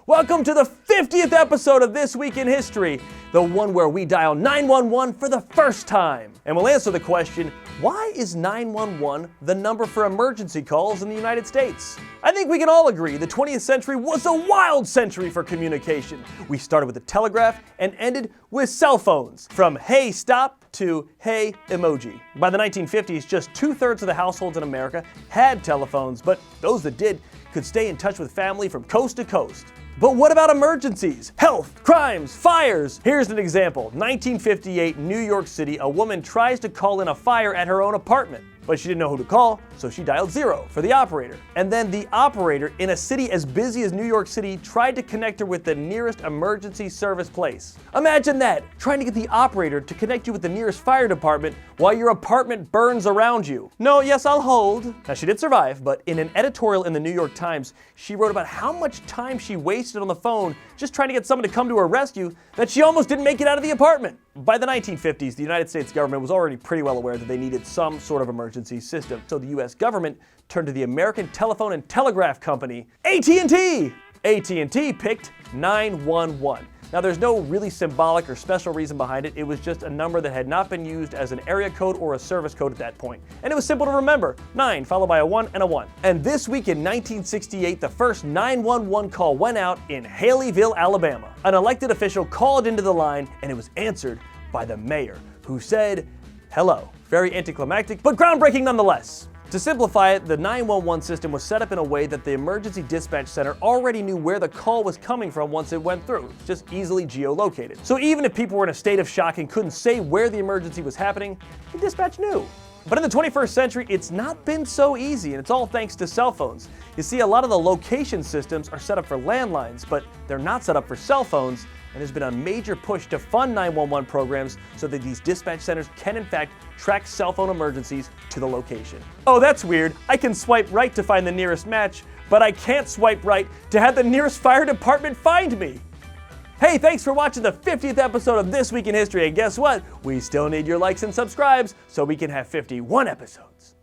Welcome to the 50th episode of This Week in History, the one where we dial 911 for the first time. And we'll answer the question, why is 911 the number for emergency calls in the United States? I think we can all agree the 20th century was a wild century for communication. We started with the telegraph and ended with cell phones. From hey stop to hey emoji. By the 1950s, just 2/3 of the households in America had telephones, but those that did could stay in touch with family from coast to coast. But what about emergencies? Health, crimes, fires. Here's an example. 1958, New York City, a woman tries to call in a fire at her own apartment. But she didn't know who to call, so she dialed 0 for the operator. And then the operator, in a city as busy as New York City, tried to connect her with the nearest emergency service place. Imagine that, trying to get the operator to connect you with the nearest fire department while your apartment burns around you. No, yes, I'll hold. Now, she did survive, but in an editorial in the New York Times, she wrote about how much time she wasted on the phone just trying to get someone to come to her rescue that she almost didn't make it out of the apartment. By the 1950s, the United States government was already pretty well aware that they needed some sort of emergency system. So the US government turned to the American Telephone and Telegraph Company, AT&T. AT&T picked 911. Now there's no really symbolic or special reason behind it. It was just a number that had not been used as an area code or a service code at that point. And it was simple to remember, 9 followed by a 1 and a 1. And this week in 1968, the first 911 call went out in Haleyville, Alabama. An elected official called into the line and it was answered by the mayor, who said, hello. Very anticlimactic, but groundbreaking nonetheless. To simplify it, the 911 system was set up in a way that the emergency dispatch center already knew where the call was coming from once it went through, just easily geolocated. So even if people were in a state of shock and couldn't say where the emergency was happening, the dispatch knew. But in the 21st century, it's not been so easy, and it's all thanks to cell phones. You see, a lot of the location systems are set up for landlines, but they're not set up for cell phones, and there's been a major push to fund 911 programs so that these dispatch centers can in fact track cell phone emergencies to the location. Oh, that's weird. I can swipe right to find the nearest match, but I can't swipe right to have the nearest fire department find me. Hey, thanks for watching the 50th episode of This Week in History, and guess what? We still need your likes and subscribes so we can have 51 episodes.